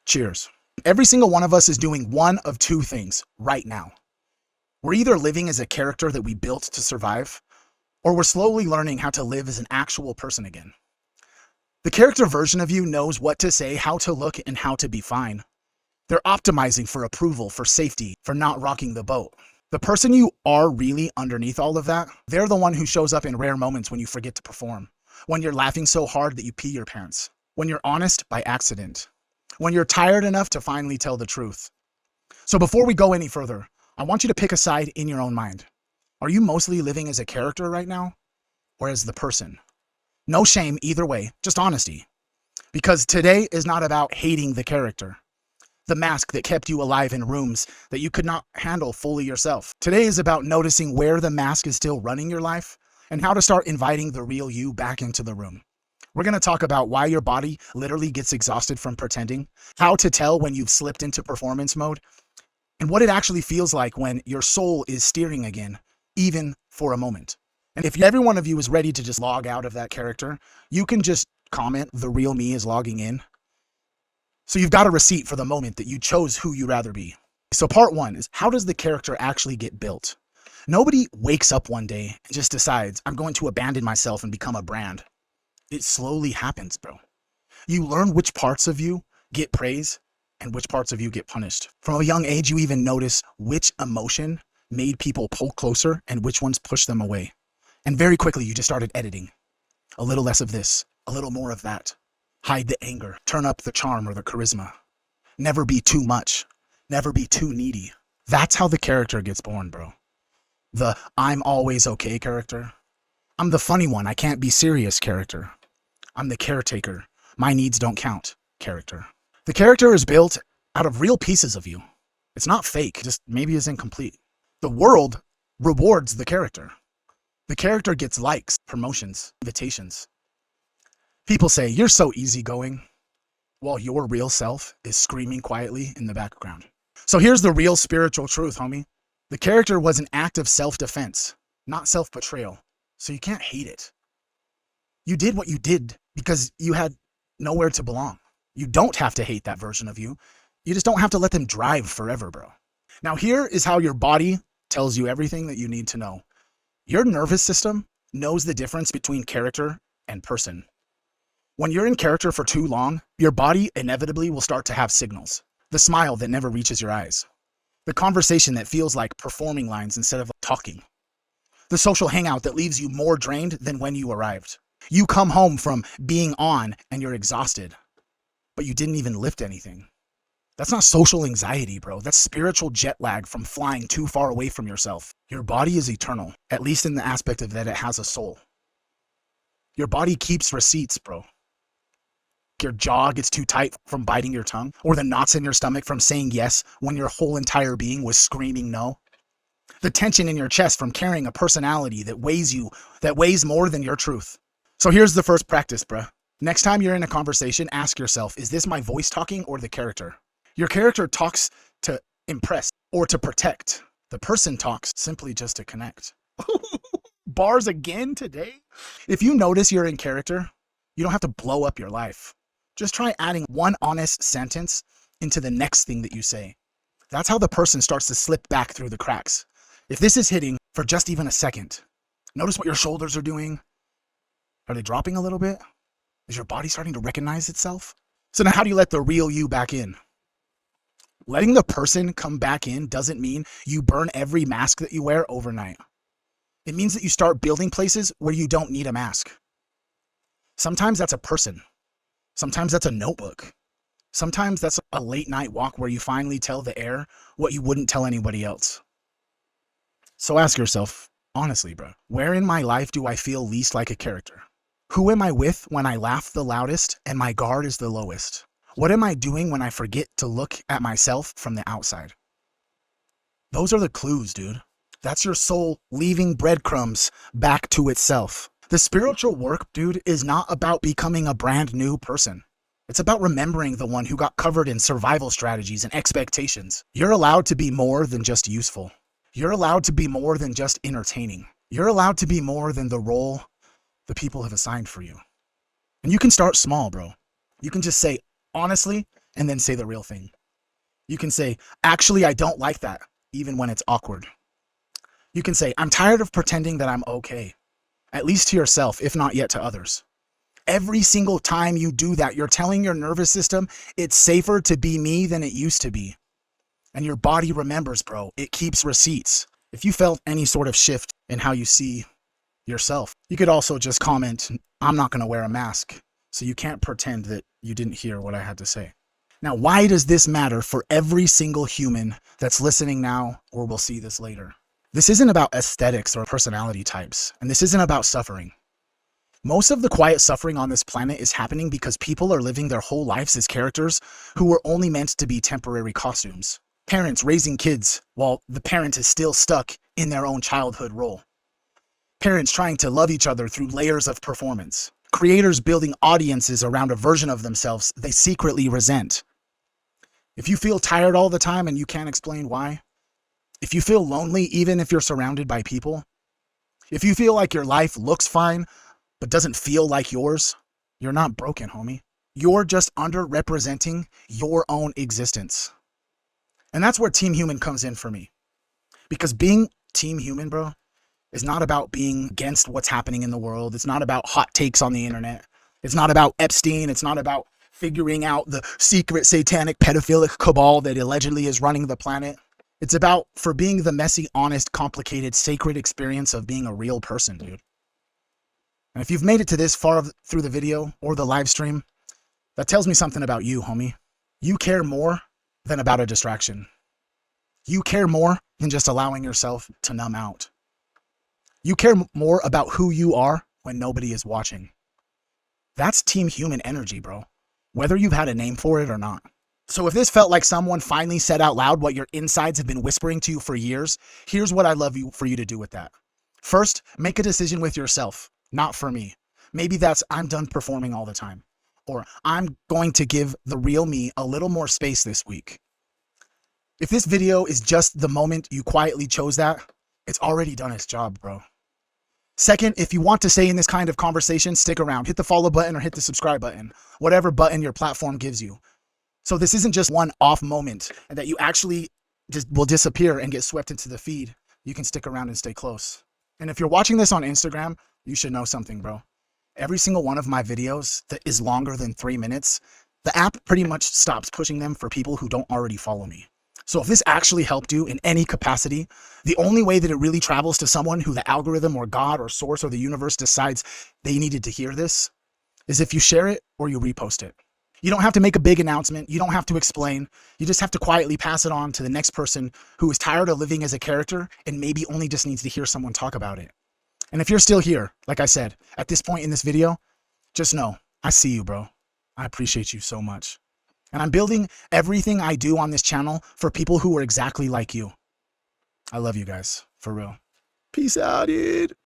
Cheers. Every single one of us is doing one of two things right now. We're either living as a character that we built to survive, or we're slowly learning how to live as an actual person again. The character version of you knows what to say, how to look, and how to be fine. They're optimizing for approval, for safety, for not rocking the boat. The person you are really underneath all of that, they're the one who shows up in rare moments when you forget to perform, when you're laughing so hard that you pee your pants, when you're honest by accident, when you're tired enough to finally tell the truth. So before we go any further, I want you to pick a side in your own mind. Are you mostly living as a character right now, or as the person? No shame either way, just honesty. Because today is not about hating the character, the mask that kept you alive in rooms that you could not handle fully yourself. Today is about noticing where the mask is still running your life and how to start inviting the real you back into the room. We're going to talk about why your body literally gets exhausted from pretending, how to tell when you've slipped into performance mode, and what it actually feels like when your soul is steering again, even for a moment. And if every one of you is ready to just log out of that character, you can just comment, "The real me is logging in." So you've got a receipt for the moment that you chose who you'd rather be. So part one is, how does the character actually get built? Nobody wakes up one day and just decides, "I'm going to abandon myself and become a brand." It slowly happens, bro. You learn which parts of you get praise and which parts of you get punished. From a young age, you even notice which emotion made people pull closer and which ones push them away. And very quickly, you just started editing. A little less of this, a little more of that. Hide the anger, turn up the charm or the charisma. Never be too much, never be too needy. That's how the character gets born, bro. The "I'm always okay" character. I'm the funny one, I can't be serious character. I'm the caretaker, my needs don't count character. The character is built out of real pieces of you. It's not fake, just maybe is incomplete. The world rewards the character. The character gets likes, promotions, invitations. People say, "You're so easygoing," while your real self is screaming quietly in the background. So here's the real spiritual truth, homie. The character was an act of self-defense, not self-betrayal. So you can't hate it. You did what you did because you had nowhere to belong. You don't have to hate that version of you. You just don't have to let them drive forever, bro. Now here is how your body tells you everything that you need to know. Your nervous system knows the difference between character and person. When you're in character for too long, your body inevitably will start to have signals. The smile that never reaches your eyes. The conversation that feels like performing lines instead of talking. The social hangout that leaves you more drained than when you arrived. You come home from being on and you're exhausted, but you didn't even lift anything. That's not social anxiety, bro. That's spiritual jet lag from flying too far away from yourself. Your body is eternal, at least in the aspect of that it has a soul. Your body keeps receipts, bro. Your jaw gets too tight from biting your tongue, or the knots in your stomach from saying yes when your whole entire being was screaming no. The tension in your chest from carrying a personality that weighs more than your truth. So here's the first practice, bruh. Next time you're in a conversation, ask yourself, is this my voice talking or the character? Your character talks to impress or to protect. The person talks simply just to connect. Bars again today? If you notice you're in character, you don't have to blow up your life. Just try adding one honest sentence into the next thing that you say. That's how the person starts to slip back through the cracks. If this is hitting for just even a second, notice what your shoulders are doing. Are they dropping a little bit? Is your body starting to recognize itself? So now how do you let the real you back in? Letting the person come back in doesn't mean you burn every mask that you wear overnight. It means that you start building places where you don't need a mask. Sometimes that's a person. Sometimes that's a notebook. Sometimes that's a late night walk where you finally tell the air what you wouldn't tell anybody else. So ask yourself, honestly, bro, where in my life do I feel least like a character? Who am I with when I laugh the loudest and my guard is the lowest? What am I doing when I forget to look at myself from the outside? Those are the clues, dude. That's your soul leaving breadcrumbs back to itself. The spiritual work, dude, is not about becoming a brand new person. It's about remembering the one who got covered in survival strategies and expectations. You're allowed to be more than just useful. You're allowed to be more than just entertaining. You're allowed to be more than the role the people have assigned for you. And you can start small, bro. You can just say, honestly, and then say the real thing. You can say, actually, I don't like that, even when it's awkward. You can say, I'm tired of pretending that I'm okay, at least to yourself, if not yet to others. Every single time you do that, you're telling your nervous system it's safer to be me than it used to be. And your body remembers, bro. It keeps receipts. If you felt any sort of shift in how you see yourself, you could also just comment, I'm not going to wear a mask. So you can't pretend that you didn't hear what I had to say. Now, why does this matter for every single human that's listening now or will see this later? This isn't about aesthetics or personality types, and this isn't about suffering. Most of the quiet suffering on this planet is happening because people are living their whole lives as characters who were only meant to be temporary costumes. Parents raising kids while the parent is still stuck in their own childhood role. Parents trying to love each other through layers of performance. Creators building audiences around a version of themselves they secretly resent. If you feel tired all the time and you can't explain why, if you feel lonely even if you're surrounded by people, if you feel like your life looks fine but doesn't feel like yours, you're not broken, homie. You're just underrepresenting your own existence. And that's where Team Human comes in for me. Because being Team Human, bro, is not about being against what's happening in the world. It's not about hot takes on the internet. It's not about Epstein. It's not about figuring out the secret satanic pedophilic cabal that allegedly is running the planet. It's about for being the messy, honest, complicated, sacred experience of being a real person, dude. And if you've made it to this far through the video or the live stream, that tells me something about you, homie. You care more than about a distraction. You care more than just allowing yourself to numb out. You care more about who you are when nobody is watching. That's Team Human energy, bro. Whether you've had a name for it or not. So if this felt like someone finally said out loud what your insides have been whispering to you for years, here's what I'd love for you to do with that. First, make a decision with yourself, not for me. Maybe that's I'm done performing all the time. Or I'm going to give the real me a little more space this week. If this video is just the moment you quietly chose that, it's already done its job, bro. Second, if you want to stay in this kind of conversation, stick around. Hit the follow button or hit the subscribe button, whatever button your platform gives you. So this isn't just one off moment and that you actually just will disappear and get swept into the feed. You can stick around and stay close. And if you're watching this on Instagram, you should know something, bro. Every single one of my videos that is longer than 3 minutes, the app pretty much stops pushing them for people who don't already follow me. So if this actually helped you in any capacity, the only way that it really travels to someone who the algorithm or God or source or the universe decides they needed to hear this is if you share it or you repost it. You don't have to make a big announcement. You don't have to explain. You just have to quietly pass it on to the next person who is tired of living as a character and maybe only just needs to hear someone talk about it. And if you're still here, like I said, at this point in this video, just know, I see you, bro. I appreciate you so much. And I'm building everything I do on this channel for people who are exactly like you. I love you guys, for real. Peace out, dude.